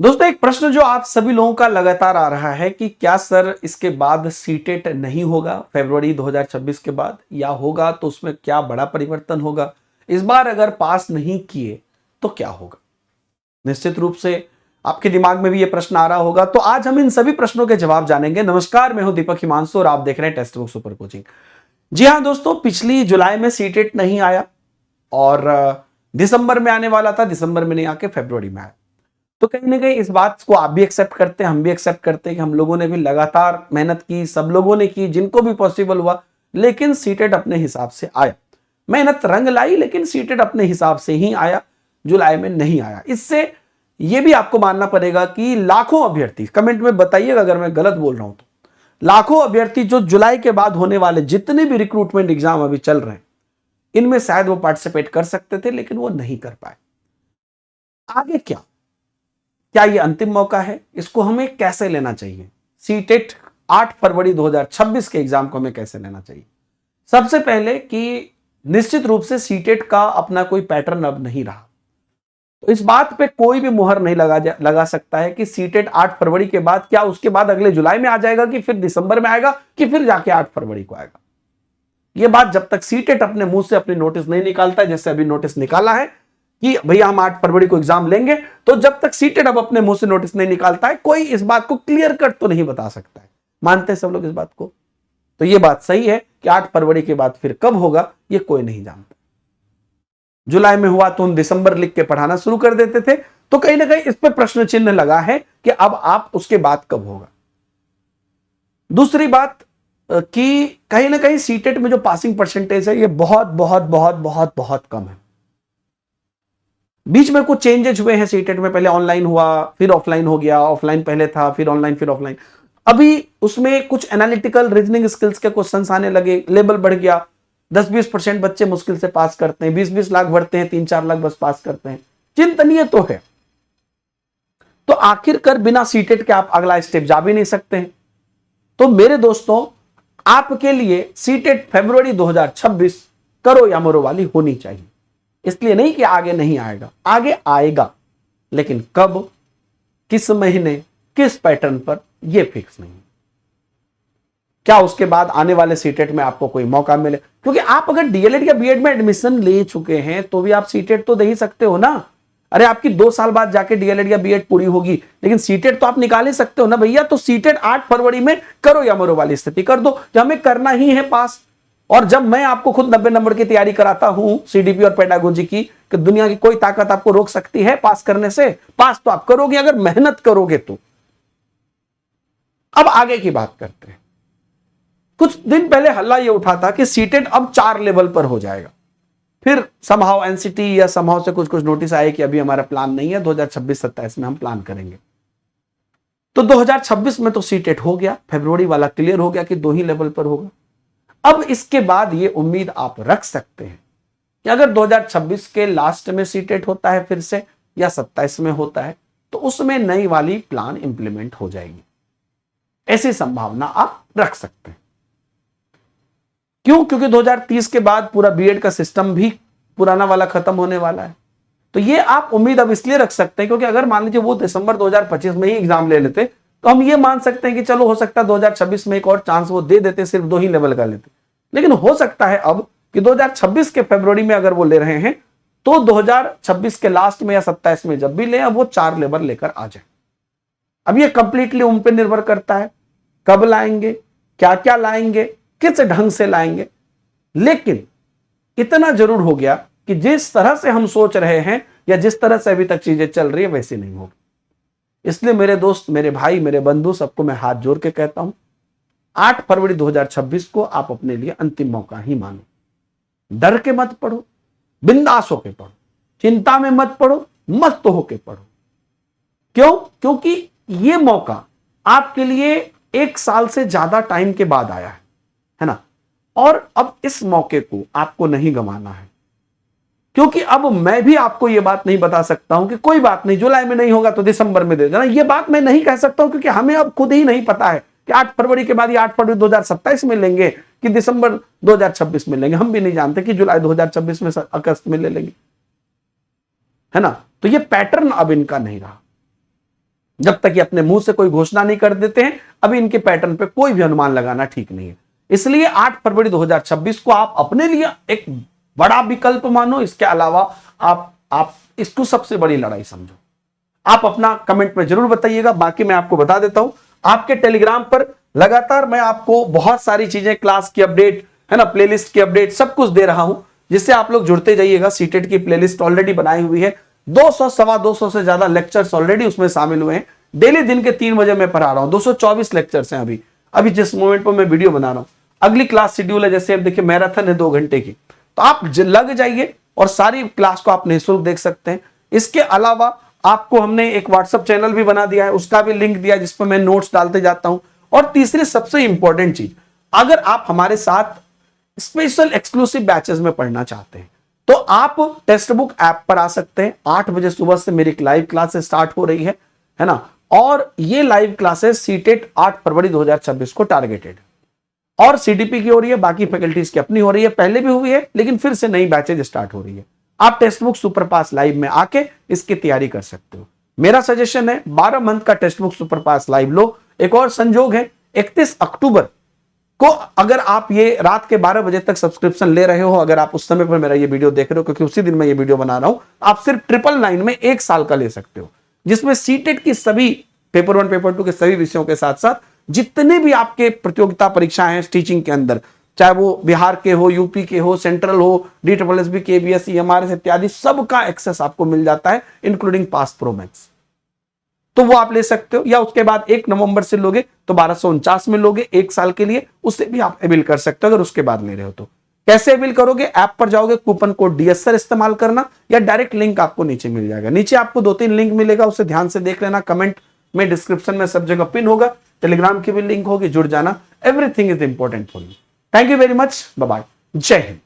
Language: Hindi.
दोस्तों, एक प्रश्न जो आप सभी लोगों का लगातार आ रहा है कि क्या सर इसके बाद सीटेट नहीं होगा फरवरी 2026 के बाद, या होगा तो उसमें क्या बड़ा परिवर्तन होगा? इस बार अगर पास नहीं किए तो क्या होगा? निश्चित रूप से आपके दिमाग में भी यह प्रश्न आ रहा होगा, तो आज हम इन सभी प्रश्नों के जवाब जानेंगे। नमस्कार, मैं हूं दीपक हिमांशु और आप देख रहे हैं टेक्स्ट बुक सुपर कोचिंग। जी हां दोस्तों, पिछली जुलाई में सीटेट नहीं आया और दिसंबर में आने वाला था, दिसंबर में नहीं आके फरवरी में आया। तो कहीं ना कहीं इस बात को आप भी एक्सेप्ट करते हैं, हम भी एक्सेप्ट करते हैं कि हम लोगों ने भी लगातार मेहनत की, सब लोगों ने की, जिनको भी पॉसिबल हुआ, लेकिन सीटेट अपने हिसाब से आया। मेहनत रंग लाई, लेकिन सीटेट अपने हिसाब से ही आया, जुलाई में नहीं आया। इससे यह भी आपको मानना पड़ेगा कि लाखों अभ्यर्थी, कमेंट में बताइएगा अगर मैं गलत बोल रहा हूं तो, लाखों अभ्यर्थी जो जुलाई के बाद होने वाले जितने भी रिक्रूटमेंट एग्जाम अभी चल रहे हैं, इनमें शायद वो पार्टिसिपेट कर सकते थे, लेकिन वो नहीं कर पाए। आगे क्या ये अंतिम मौका है? इसको हमें कैसे लेना चाहिए? सीटेट 8 फरवरी 2026 के एग्जाम को हमें कैसे लेना चाहिए? सबसे पहले कि निश्चित रूप से सीटेट का अपना कोई पैटर्न अब नहीं रहा, तो इस बात पे कोई भी मुहर नहीं लगा सकता है कि सीटेट 8 फरवरी के बाद, क्या उसके बाद अगले जुलाई में आ जाएगा, कि फिर दिसंबर में आएगा, कि फिर जाके 8 फरवरी को आएगा। यह बात जब तक सीटेट अपने मुंह से अपनी नोटिस नहीं निकालता है, जैसे अभी नोटिस निकाला है कि भैया हम 8 फरवरी को एग्जाम लेंगे, तो जब तक सीटेट अब अपने मुंह से नोटिस नहीं निकालता है, कोई इस बात को क्लियर कट तो नहीं बता सकता है। मानते हैं सब लोग इस बात को? तो यह बात सही है कि 8 फरवरी के बाद फिर कब होगा यह कोई नहीं जानता। जुलाई में हुआ तो हम दिसंबर लिख के पढ़ाना शुरू कर देते थे, तो कहीं ना कहीं इस पर प्रश्न चिन्ह लगा है कि अब आप उसके बाद कब होगा। दूसरी बात कि कहीं ना कहीं सीटेट में जो पासिंग परसेंटेज है, यह बहुत बहुत बहुत बहुत बहुत कम है। बीच में कुछ चेंजेस हुए हैं सीटेट में, पहले ऑनलाइन हुआ, फिर ऑफलाइन हो गया, ऑफलाइन पहले था, फिर ऑनलाइन, फिर ऑफलाइन। अभी उसमें कुछ एनालिटिकल रीजनिंग स्किल्स के क्वेश्चंस आने लगे, लेवल बढ़ गया, 10-20% बच्चे मुश्किल से पास करते हैं, 20-20 लाख भरते हैं, 3-4 लाख बस पास करते हैं। चिंतनीय तो है। तो आखिरकार बिना सीटेट के आप अगला स्टेप जा भी नहीं सकते हैं। तो मेरे दोस्तों, आपके लिए सीटेट फरवरी 2026 करो या मरो वाली होनी चाहिए। इसलिए नहीं कि आगे नहीं आएगा, आगे आएगा, लेकिन कब, किस महीने, किस पैटर्न पर, यह फिक्स नहीं। क्या उसके बाद आने वाले सीटेट में आपको कोई मौका मिले? क्योंकि आप अगर डीएलएड या बीएड में एडमिशन ले चुके हैं तो भी आप सीटेट तो दे ही सकते हो ना। अरे आपकी 2 साल बाद जाके डीएलएड या बीएड पूरी होगी, लेकिन सीटेट तो आप निकाल ही सकते हो ना भैया। तो सीटेट 8 फरवरी में करो या मरो वाली स्थिति कर दो, कि हमें करना ही है पास। और जब मैं आपको खुद 90 नंबर की तैयारी कराता हूं सीडीपी और पेडागोजी की, कि दुनिया की कोई ताकत आपको रोक सकती है पास करने से? पास तो आप करोगे अगर मेहनत करोगे तो। अब आगे की बात करते हैं। कुछ दिन पहले हल्ला यह उठा था कि सीटेट अब 4 लेवल पर हो जाएगा। फिर समहाउ एनसीटी या समहाउ से कुछ नोटिस आए कि अभी हमारा प्लान नहीं है, 2026-27 में हम प्लान करेंगे। तो 2026 में तो सीटेट हो गया, फरवरी वाला क्लियर हो गया कि 2 ही लेवल पर होगा। अब इसके बाद ये उम्मीद आप रख सकते हैं कि अगर 2026 के लास्ट में सीटेट होता है फिर से, या 27 में होता है, तो उसमें नई वाली प्लान इंप्लीमेंट हो जाएगी। ऐसी संभावना आप रख सकते हैं। क्यों? क्योंकि 2030 के बाद पूरा बीएड का सिस्टम भी पुराना वाला खत्म होने वाला है। तो ये आप उम्मीद अब इसलिए रख सकते हैं क्योंकि अगर मान लीजिए वो दिसंबर 2025 में ही एग्जाम ले लेते, तो हम ये मान सकते हैं कि चलो हो सकता है 2026 में एक और चांस वो दे देते, सिर्फ 2 ही लेवल का लेते। लेकिन हो सकता है अब कि 2026 के फरवरी में अगर वो ले रहे हैं, तो 2026 के लास्ट में या 27 में जब भी ले, अब वो 4 लेवल लेकर आ जाए। अब ये कंप्लीटली उन पर निर्भर करता है, कब लाएंगे, क्या क्या लाएंगे, किस ढंग से लाएंगे। लेकिन इतना जरूर हो गया कि जिस तरह से हम सोच रहे हैं या जिस तरह से अभी तक चीजें चल रही है, वैसी नहीं होगी। इसलिए मेरे दोस्त, मेरे भाई, मेरे बंधु, सबको मैं हाथ जोड़ के कहता हूं, 8 फरवरी 2026 को आप अपने लिए अंतिम मौका ही मानो। डर के मत पढ़ो, बिंदास होके पढ़ो, चिंता में मत पढ़ो, मस्त होके पढ़ो। क्यों? क्योंकि यह मौका आपके लिए 1 साल से ज्यादा टाइम के बाद आया है ना। और अब इस मौके को आपको नहीं गंवाना है, क्योंकि अब मैं भी आपको यह बात नहीं बता सकता हूं कि कोई बात नहीं, जुलाई में नहीं होगा तो दिसंबर में दे देना। यह बात मैं नहीं कह सकता हूं, क्योंकि हमें अब खुद ही नहीं पता है कि 8 फरवरी के बाद, 8 फरवरी 2027 में लेंगे कि दिसंबर 2026 में लेंगे। हम भी नहीं जानते कि जुलाई 2026 में अगस्त में ले लेंगे, है ना। तो यह पैटर्न अब इनका नहीं रहा। जब तक ये अपने मुंह से कोई घोषणा नहीं कर देते हैं, अभी इनके पैटर्न पे कोई भी अनुमान लगाना ठीक नहीं है। इसलिए 8 फरवरी 2026 को आप अपने लिए एक बड़ा विकल्प मानो। इसके अलावा आप इसको सबसे बड़ी लड़ाई समझो। आप अपना कमेंट में जरूर बताइएगा। बाकी मैं आपको बता देता हूं, आपके टेलीग्राम पर लगातार मैं आपको बहुत सारी चीजें, क्लास की अपडेट है ना, प्लेलिस्ट की अपडेट, सब कुछ दे रहा हूं, जिससे आप लोग जुड़ते जाइएगा। सीटेट की प्लेलिस्ट ऑलरेडी बनाई हुई है, 200 सवा 200 से ज्यादा लेक्चर्स ऑलरेडी उसमें शामिल हुए हैं। डेली दिन के 3 बजे मैं पढ़ा रहा हूं, 224 लेक्चर्स हैं अभी जिस मोमेंट पर मैं वीडियो बना रहा हूं। अगली क्लास शेड्यूल है, जैसे अब देखिए मैराथन है 2 घंटे की, तो आप लग जाइए और सारी क्लास को आप निःशुल्क देख सकते हैं। इसके अलावा आपको हमने एक व्हाट्सएप चैनल भी बना दिया है, उसका भी लिंक दिया है, जिस पर मैं नोट्स डालते जाता हूं। और तीसरी सबसे इंपॉर्टेंट चीज, अगर आप हमारे साथ स्पेशल एक्सक्लूसिव बैचेस में पढ़ना चाहते हैं तो आप टेक्स्ट बुक ऐप पर आ सकते हैं। 8 बजे सुबह से मेरी लाइव क्लासेस स्टार्ट हो रही है ना, और ये लाइव क्लासेस सीटेट 8 फरवरी 2026 को टारगेटेड और सीडीपी की हो रही है, बाकी फैकल्टीज की अपनी हो रही है, पहले भी हुई है लेकिन फिर से नई बैचेज स्टार्ट हो रही है। आप टेक्स्ट बुक सुपरपास लाइव में आके इसकी तैयारी कर सकते हो। मेरा सजेशन है 12 मंथ का टेक्स्ट बुक सुपरपास लाइव लो। एक और संजोग है, 31 अक्टूबर को अगर आप ये रात के 12 बजे तक सब्सक्रिप्शन ले रहे हो, अगर आप उस समय पर मेरा ये वीडियो देख रहे हो, क्योंकि उसी दिन मैं ये वीडियो बना रहा हूं, आप सिर्फ 999 में 1 साल का ले सकते हो, जिसमें सीटेट की सभी पेपर 1 पेपर 2 के सभी विषयों के साथ साथ जितने भी आपके प्रतियोगिता परीक्षाएं हैं टीचिंग के अंदर, चाहे वो बिहार के हो, यूपी के हो, सेंट्रल हो, DSSB, KBS, EMRS इत्यादि, सबका एक्सेस आपको मिल जाता है, इंक्लूडिंग पास प्रो मैक्स। तो वो आप ले सकते हो, या उसके बाद 1 नवंबर से लोगे तो 1249 में लोगे 1 साल के लिए, उससे भी आप अवेल कर सकते हो अगर उसके बाद ले रहे हो तो। कैसे अवेल करोगे? ऐप पर जाओगे, कूपन कोड DSSR इस्तेमाल करना, या डायरेक्ट लिंक आपको नीचे मिल जाएगा। नीचे आपको 2-3 लिंक मिलेगा, उसे ध्यान से देख लेना, कमेंट में, डिस्क्रिप्शन में सब जगह पिन होगा, टेलीग्राम की भी लिंक होगी, जुड़ जाना। Everything is important for you. Thank you very much, bye bye, जय हिंद।